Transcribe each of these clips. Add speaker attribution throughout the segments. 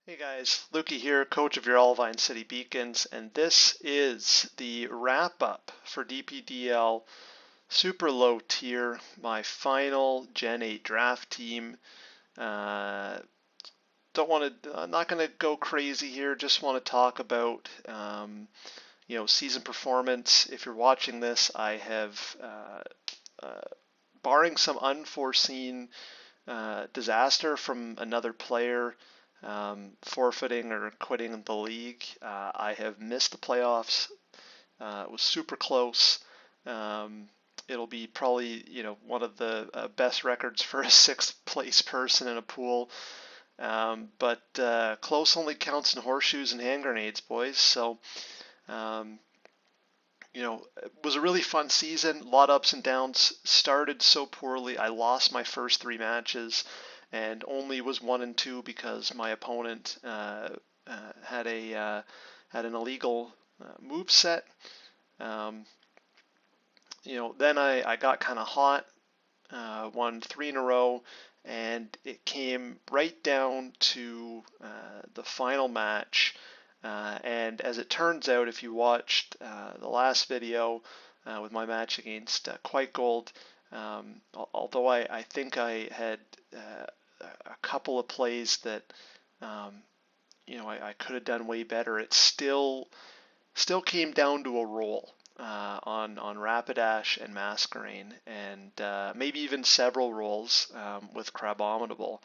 Speaker 1: Hey guys, Lukey here, coach of your Olivine City Beacons, and this is the wrap-up for DPDL Super Low Tier, my final Gen 8 draft team. Don't want to, not going to go crazy here, just want to talk about, season performance. If you're watching this, I have, barring some unforeseen disaster from another player, forfeiting or quitting the league. I have missed the playoffs. It was super close. It'll be probably one of the best records for a sixth place person in a pool. But close only counts in horseshoes and hand grenades, boys. So it was a really fun season. A lot of ups and downs. Started so poorly. I lost my first three matches and only was 1-2 because my opponent had an illegal move set. Then I got kind of hot, won 3 in a row, and it came right down to the final match. And as it turns out, if you watched the last video with my match against Quite Gold, although I think I had a couple of plays that I could have done way better, it still came down to a roll on Rapidash and Masquerain, and maybe even several rolls with Crabominable.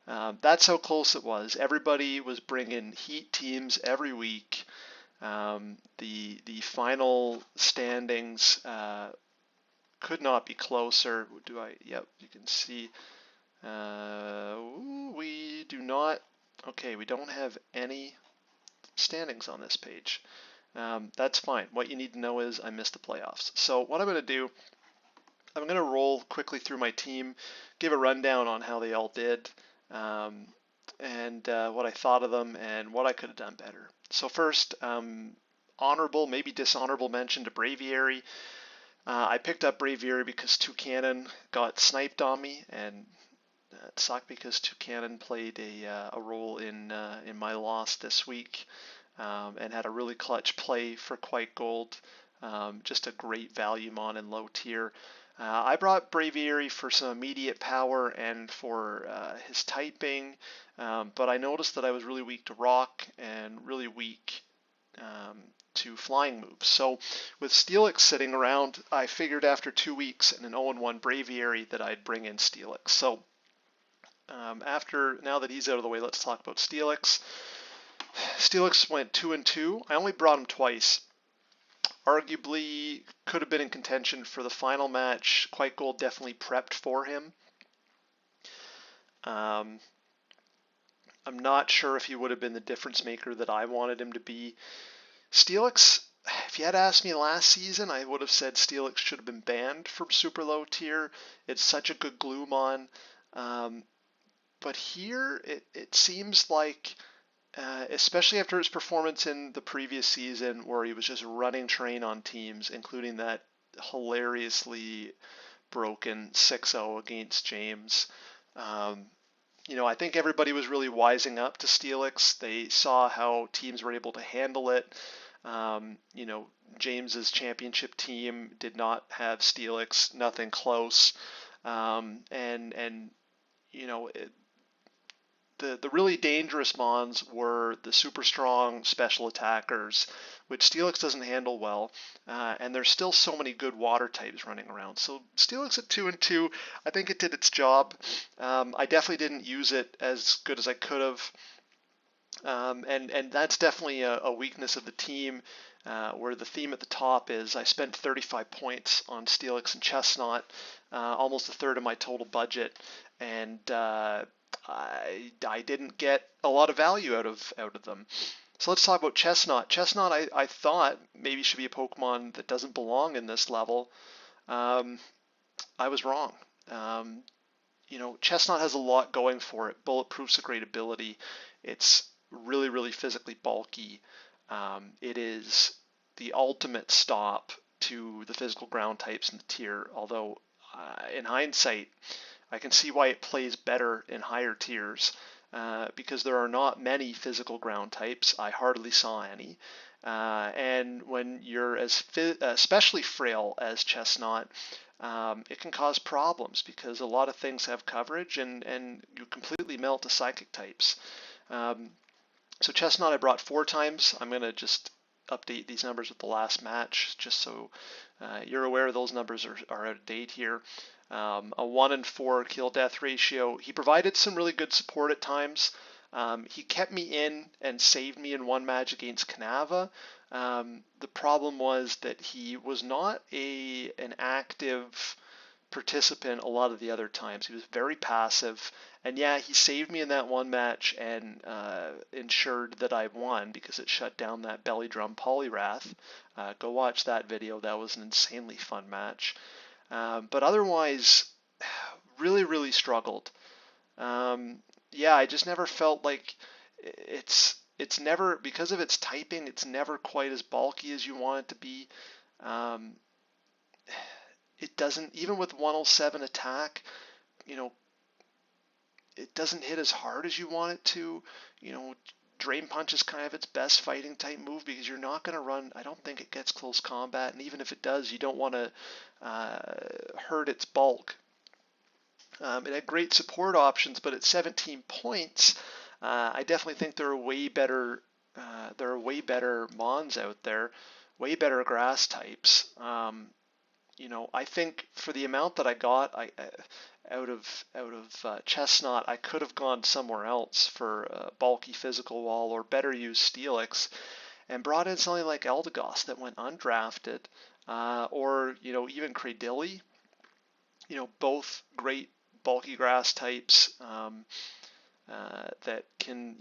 Speaker 1: That's how close it was. Everybody was bringing heat teams every week. The final standings could not be closer. Yep, you can see. We do not. Okay, we don't have any standings on this page. That's fine. What you need to know is I missed the playoffs. So what I'm going to do, I'm going to roll quickly through my team, give a rundown on how they all did, and what I thought of them and what I could have done better. So first, honorable, maybe dishonorable mention to Braviary. I picked up Braviary because Toucannon got sniped on me, and it sucked because Toucannon played a role in my loss this week, and had a really clutch play for Quite Gold. Just a great value mon in low tier. I brought Braviary for some immediate power and for his typing, but I noticed that I was really weak to rock and really weak to flying moves. So with Steelix sitting around, I figured after 2 weeks and an 0-1 Braviary that I'd bring in Steelix. So now that he's out of the way, let's talk about Steelix. Steelix went 2-2. I only brought him twice. Arguably could have been in contention for the final match. Quite Gold definitely prepped for him. I'm not sure if he would have been the difference maker that I wanted him to be. Steelix, if you had asked me last season, I would have said Steelix should have been banned from super low tier. It's such a good glue mon. But here, it seems like, especially after his performance in the previous season where he was just running train on teams, including that hilariously broken 6-0 against James. I think everybody was really wising up to Steelix. They saw how teams were able to handle it. James's championship team did not have Steelix, nothing close. The really dangerous mons were the super strong special attackers, which Steelix doesn't handle well, and there's still so many good water types running around. So Steelix at 2-2, I think it did its job. I definitely didn't use it as good as I could have, and that's definitely a weakness of the team, where the theme at the top is I spent 35 points on Steelix and Chestnut, almost a third of my total budget, and I didn't get a lot of value out of them. So let's talk about Chestnut. Chestnut, I thought maybe should be a Pokemon that doesn't belong in this level. I was wrong. Chestnut has a lot going for it. Bulletproof's a great ability. It's really, really physically bulky. It is the ultimate stop to the physical ground types in the tier, although in hindsight, I can see why it plays better in higher tiers. because there are not many physical ground types. I hardly saw any. And when you're as especially frail as Chestnut, it can cause problems because a lot of things have coverage, and you completely melt to psychic types. So Chestnut I brought 4 times. I'm going to just update these numbers with the last match, just so you're aware those numbers are out of date here. A 1 in 4 kill death ratio. He provided some really good support at times. He kept me in and saved me in one match against Canava. The problem was that he was not an active participant a lot of the other times. He was very passive, and yeah, he saved me in that one match and ensured that I won because it shut down that belly drum polyrath. Go watch that video. That was an insanely fun match. But otherwise, really struggled. Yeah, I just never felt like it's never, because of its typing, it's never quite as bulky as you want it to be. It doesn't, even with 107 attack, it doesn't hit as hard as you want it to. Drain Punch is kind of its best fighting type move because you're not going to run, I don't think it gets close combat, and even if it does, you don't want to hurt its bulk. It had great support options, but at 17 points, I definitely think there are way better mons out there, way better grass types. I think for the amount that I got, out of Chestnut, I could have gone somewhere else for a bulky physical wall or better used Steelix, and brought in something like Eldegoss that went undrafted, or even Cradilly. Both great bulky grass types that can,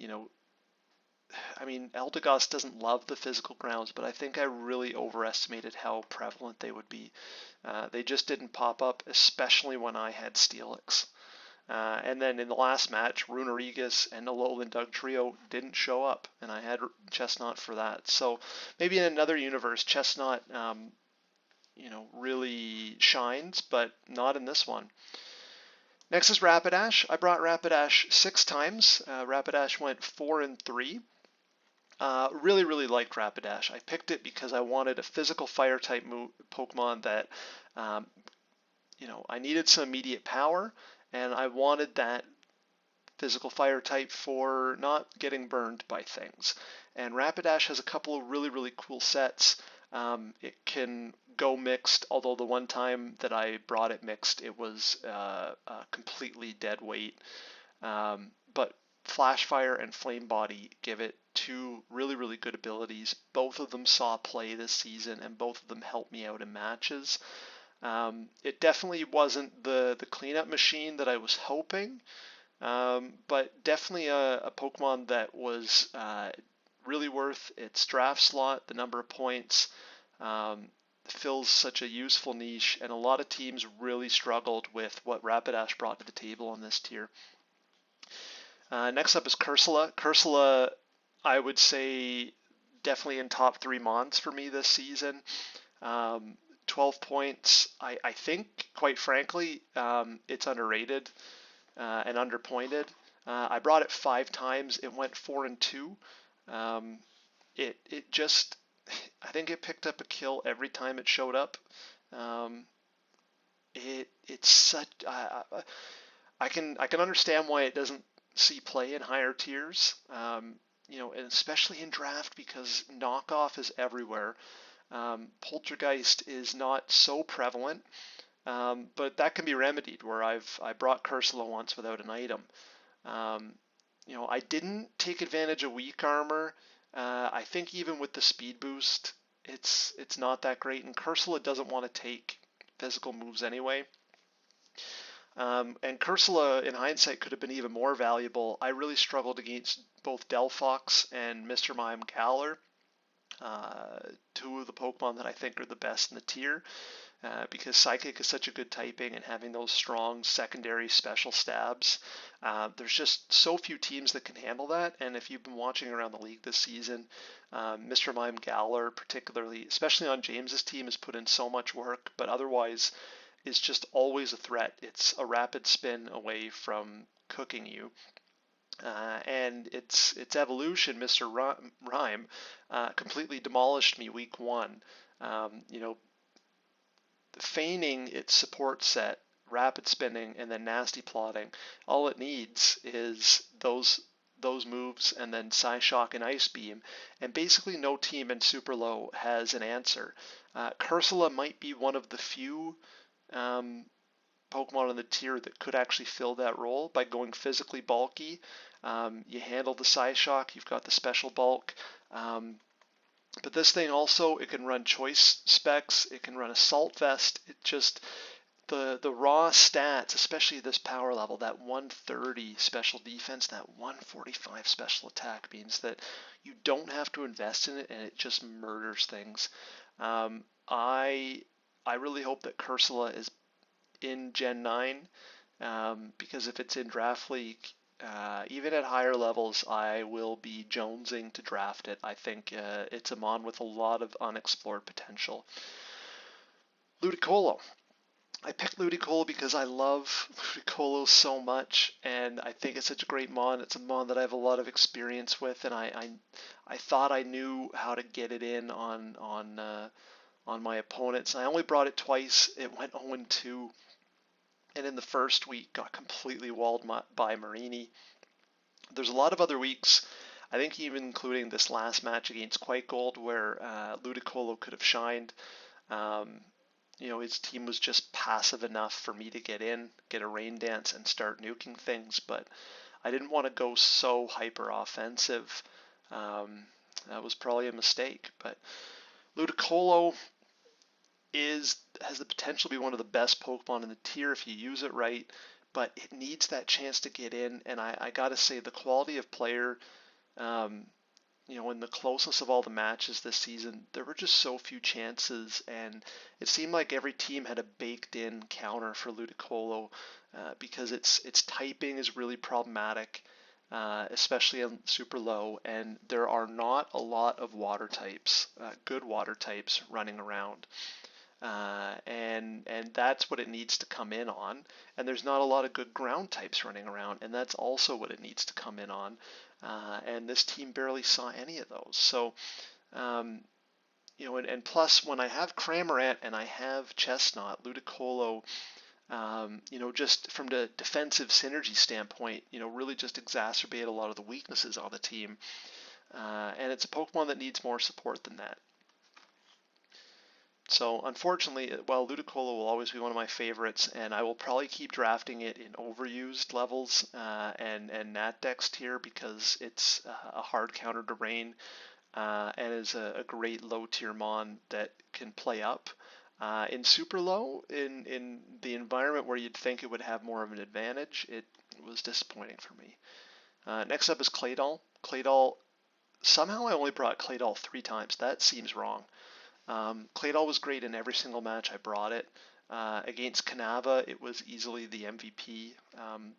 Speaker 1: Eldegoss doesn't love the physical grounds, but I think I really overestimated how prevalent they would be. They just didn't pop up, especially when I had Steelix. And then in the last match, Runerigus and the Lowland Dug Trio didn't show up, and I had Chestnut for that. So maybe in another universe, Chestnut, really shines, but not in this one. Next is Rapidash. I brought Rapidash 6 times. Rapidash went 4 and 3. Really liked Rapidash. I picked it because I wanted a physical fire type Pokemon that, I needed some immediate power, and I wanted that physical fire type for not getting burned by things. And Rapidash has a couple of really cool sets. It can go mixed, although the one time that I brought it mixed, it was completely dead weight. But Flash Fire and Flame Body give it 2 really good abilities. Both of them saw play this season, and both of them helped me out in matches. It definitely wasn't the cleanup machine that I was hoping, but definitely a Pokemon that was really worth its draft slot. The number of points fills such a useful niche, and a lot of teams really struggled with what Rapidash brought to the table on this tier. Next up is Cursula. Cursula, I would say, definitely in top 3 mons for me this season. 12 points. I think, quite frankly, it's underrated and underpointed. I brought it 5 times. It went 4 and 2. It just, I think it picked up a kill every time it showed up. It's such, I can understand why it doesn't see play in higher tiers, and especially in draft, because knockoff is everywhere. Poltergeist is not so prevalent, but that can be remedied, where I brought Cursula once without an item. I didn't take advantage of weak armor. I think even with the speed boost, it's not that great, and Cursula doesn't want to take physical moves anyway. And Cursula, in hindsight, could have been even more valuable. I really struggled against both Delphox and Mr. Mime Galar, 2 of the Pokemon that I think are the best in the tier, because Psychic is such a good typing, and having those strong secondary special stabs. There's just so few teams that can handle that, and if you've been watching around the league this season, Mr. Mime Galar particularly, especially on James's team, has put in so much work, but otherwise is just always a threat. It's a rapid spin away from cooking you. And its evolution, Mr. Rhyme, completely demolished me week one. You know, feigning its support set, rapid spinning, and then nasty plotting. All it needs is those moves and then Psyshock and Ice Beam, and basically no team in Super Low has an answer. Cursula might be one of the few Pokemon in the tier that could actually fill that role by going physically bulky. You handle the Psyshock, you've got the special bulk. But this thing also, it can run choice specs, it can run assault vest. It just, the raw stats, especially this power level, that 130 special defense, that 145 special attack, means that you don't have to invest in it, and it just murders things. I really hope that Cursula is in Gen 9, because if it's in Draft League, even at higher levels, I will be jonesing to draft it. I think it's a mon with a lot of unexplored potential. Ludicolo. I picked Ludicolo because I love Ludicolo so much, and I think it's such a great mon. It's a mon that I have a lot of experience with, and I thought I knew how to get it in on my opponents. I only brought it twice. It went 0-2. And in the first week got completely walled by Marini. There's a lot of other weeks, I think even including this last match against Quite Gold, where Ludicolo could have shined. You know, his team was just passive enough for me to get in, get a rain dance, and start nuking things, but I didn't want to go so hyper offensive. That was probably a mistake, but Ludicolo has the potential to be one of the best Pokemon in the tier if you use it right, but it needs that chance to get in. And I gotta say, the quality of player, you know, in the closeness of all the matches this season, there were just so few chances, and it seemed like every team had a baked-in counter for Ludicolo, because its typing is really problematic, especially on Super Low, and there are not a lot of water types, good water types running around. And that's what it needs to come in on. And there's not a lot of good ground types running around, and that's also what it needs to come in on. And this team barely saw any of those. So, you know, and plus when I have Cramorant and I have Chestnut, Ludicolo, you know, just from the defensive synergy standpoint, you know, really just exacerbate a lot of the weaknesses on the team. And it's a Pokemon that needs more support than that. So unfortunately, while Ludicolo will always be one of my favorites, and I will probably keep drafting it in overused levels and Nat Dex tier, because it's a hard counter to Rain, and is a great low tier mon that can play up. In Super Low, in the environment where you'd think it would have more of an advantage, it was disappointing for me. Next up is Claydol. Claydol, somehow I only brought Claydol 3 times. That seems wrong. Claydol was great in every single match I brought it. Against Kanava, it was easily the MVP.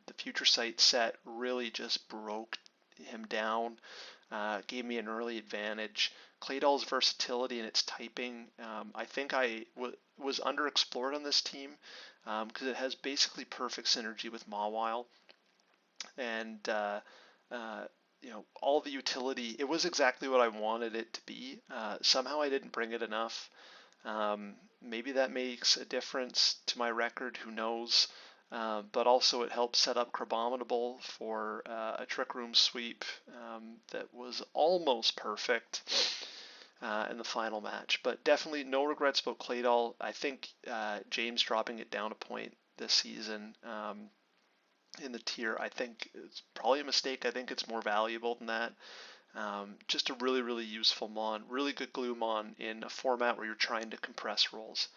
Speaker 1: The Future Sight set really just broke him down, gave me an early advantage. Claydol's versatility and its typing, I think I was underexplored on this team, because it has basically perfect synergy with Mawile. And you know, all the utility, it was exactly what I wanted it to be. Somehow I didn't bring it enough. Maybe that makes a difference to my record, who knows. But also it helped set up Crabominable for a Trick Room sweep that was almost perfect in the final match. But definitely no regrets about Claydol. I think James dropping it down a point this season, in the tier, I think it's probably a mistake. I think it's more valuable than that. Just a really, really useful mon, really good glue mon in a format where you're trying to compress rolls.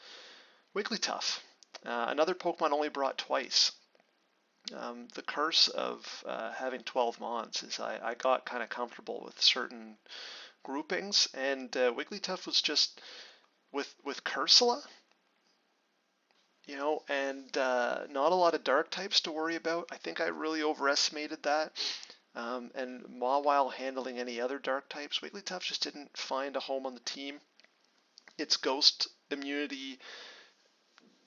Speaker 1: Wigglytuff, another Pokemon only brought twice. The curse of having 12 mons is I got kind of comfortable with certain groupings, and Wigglytuff was just with Cursula, you know, and not a lot of dark types to worry about. I think I really overestimated that. And Mawile handling any other dark types, Wigglytuff just didn't find a home on the team. Its ghost immunity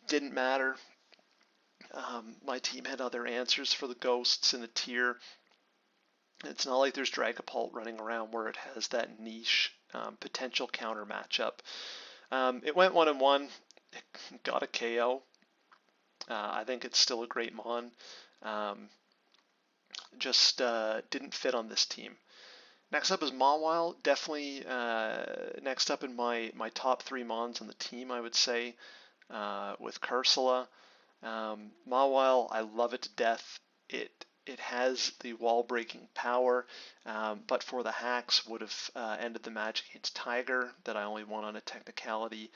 Speaker 1: didn't matter. My team had other answers for the ghosts in the tier. It's not like there's Dragapult running around where it has that niche potential counter matchup. It went 1-1. It got a KO. I think it's still a great Mon. Um, just didn't fit on this team. Next up is Mawile. Definitely next up in my top 3 Mons on the team, I would say, with Cursula. Mawile, I love it to death. It has the wall breaking power, but for the hacks would have ended the match against Tiger that I only won on a technicality.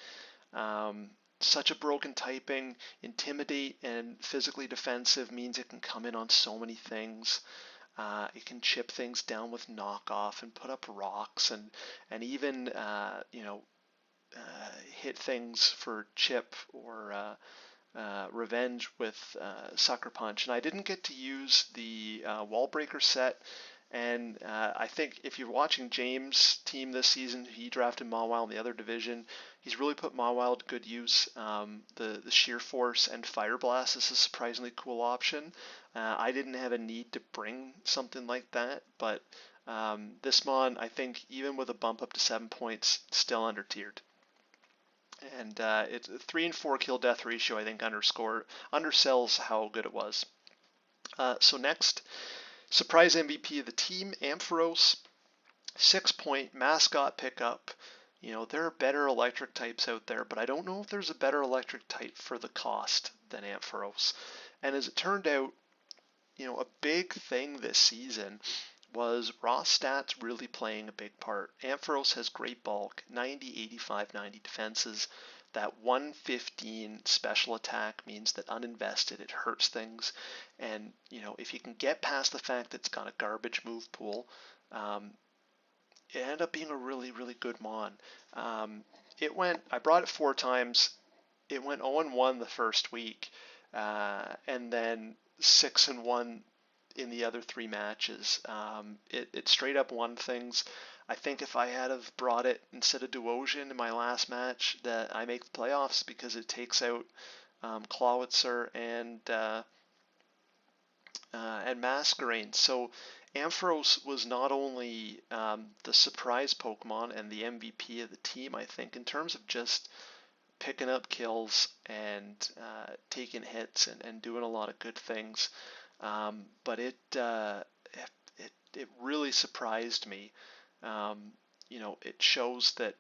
Speaker 1: Such a broken typing, intimidate and physically defensive means it can come in on so many things. It can chip things down with knockoff and put up rocks and even hit things for chip or revenge with Sucker Punch. And I didn't get to use the Wall Breaker set. And I think if you're watching James' team this season, he drafted Mawile in the other division. He's really put Mawile to good use. The Sheer Force and Fire Blast is a surprisingly cool option. I didn't have a need to bring something like that, but this Mon, I think, even with a bump up to 7 points, still under tiered. And it's a 3 and 4 kill death ratio, I think, undersells how good it was. So next, surprise MVP of the team, Ampharos, 6-point mascot pickup. You know, there are better electric types out there, but I don't know if there's a better electric type for the cost than Ampharos. And as it turned out, you know, a big thing this season was raw stats really playing a big part. Ampharos has great bulk, 90, 85, 90 defenses. That 115 special attack means that uninvested, it hurts things. And, you know, if you can get past the fact that it's got a garbage move pool, it ended up being a really, really good Mon. I brought it 4 times. It went 0-1 the first week, and then 6-1 in the other 3 matches. It straight up won things. I think if I had have brought it instead of Duosion in my last match, that I make the playoffs because it takes out Clawitzer and Masquerain. So Ampharos was not only the surprise Pokemon and the MVP of the team, I think, in terms of just picking up kills and taking hits and doing a lot of good things. But it really surprised me. You know, it shows that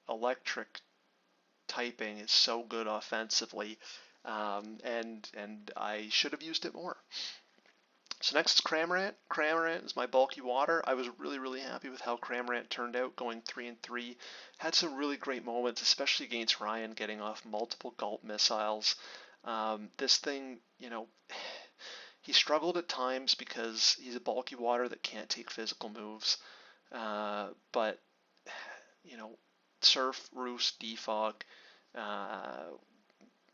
Speaker 1: electric typing is so good offensively, and I should have used it more. So next is Cramorant. Cramorant is my bulky water. I was really, really happy with how Cramorant turned out, going 3 and 3. Had some really great moments, especially against Ryan, getting off multiple Gulp missiles. This thing, you know, he struggled at times because he's a bulky water that can't take physical moves. But, you know, Surf, Roost, Defog,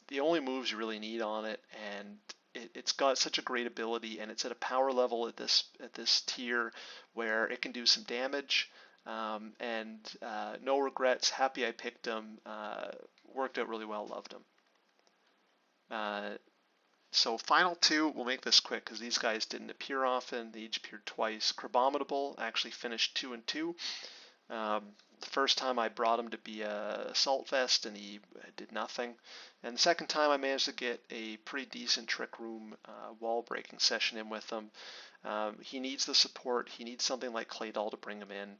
Speaker 1: the only moves you really need on it, and it's got such a great ability, and it's at a power level at this tier where it can do some damage, and no regrets, happy I picked him, worked out really well, loved him. So final 2, we'll make this quick because these guys didn't appear often. They each appeared twice. Crabominable actually finished 2 and 2. The first time I brought him to be a Assault Vest and he did nothing. And the second time I managed to get a pretty decent Trick Room wall breaking session in with him. He needs the support. He needs something like Claydol to bring him in.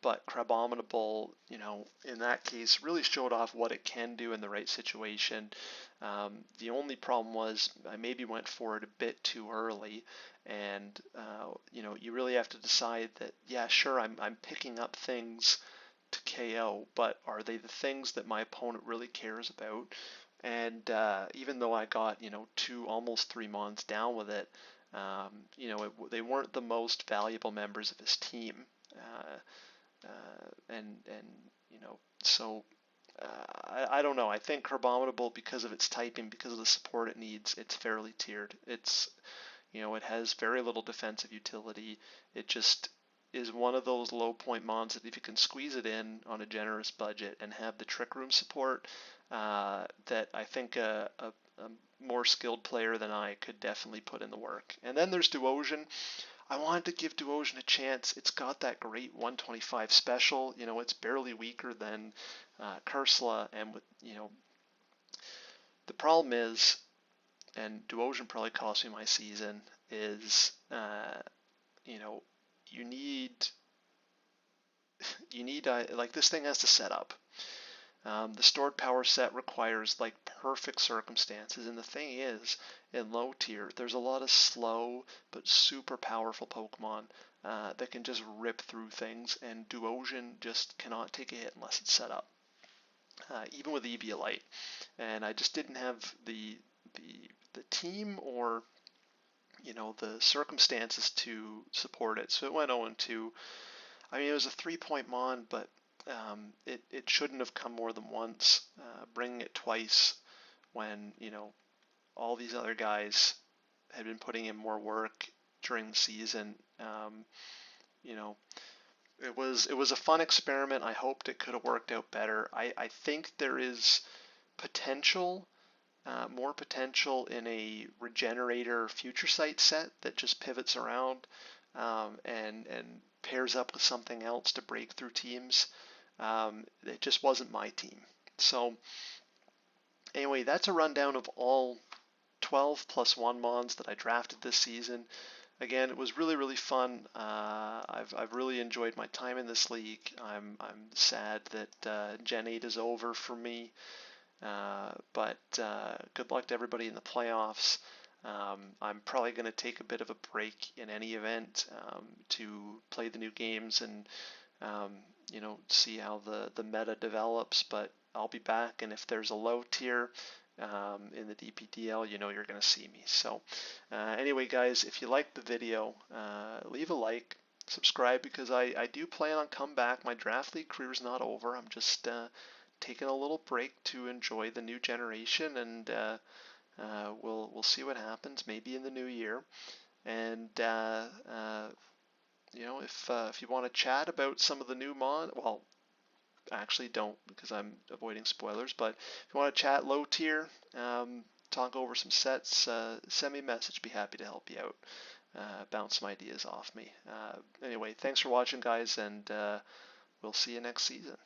Speaker 1: But Crabominable, you know, in that case, really showed off what it can do in the right situation. The only problem was I maybe went for it a bit too early, and you know, you really have to decide that, yeah, sure, I'm picking up things to KO, but are they the things that my opponent really cares about? And even though I got, you know, 2, almost 3 Mons down with it, you know, they weren't the most valuable members of his team. And you know, so I don't know. I think Crabominable, because of its typing, because of the support it needs, it's fairly tiered. It's, you know, it has very little defensive utility. It just is one of those low point mons that if you can squeeze it in on a generous budget and have the Trick Room support, that I think a more skilled player than I could definitely put in the work. And then there's Duosion. I wanted to give Duosion a chance. It's got that great 125 special. You know, it's barely weaker than Kursla, and with the problem is, and Duosion probably cost me my season, is you know you need like this thing has to set up. The stored power set requires like perfect circumstances, and the thing is, in low tier, there's a lot of slow but super powerful Pokemon that can just rip through things, and Duosion just cannot take a hit unless it's set up, even with Eviolite. And I just didn't have the team or the circumstances to support it, so it went 0-2. I mean, it was a 3-point mon, but it shouldn't have come more than once. Bringing it twice when all these other guys had been putting in more work during the season. It was a fun experiment. I hoped it could have worked out better. I think there is potential, more potential in a Regenerator Future Sight set that just pivots around and pairs up with something else to break through teams. It just wasn't my team. So anyway, that's a rundown of all 12 plus 1 mons that I drafted this season. Again, it was really, really fun. I've really enjoyed my time in this league. I'm sad that Gen 8 is over for me. But good luck to everybody in the playoffs. I'm probably going to take a bit of a break in any event to play the new games and see how the meta develops. But I'll be back, and if there's a low tier in the DPDL, you're going to see me. So anyway, guys, if you liked the video, leave a like, subscribe, because I do plan on come back. My draft league career is not over. I'm just taking a little break to enjoy the new generation, and we'll see what happens maybe in the new year. And if you want to chat about some of the new well, actually don't, because I'm avoiding spoilers, but if you want to chat low tier, talk over some sets, send me a message. Be happy to help you out, bounce some ideas off me. Anyway, thanks for watching, guys, and we'll see you next season.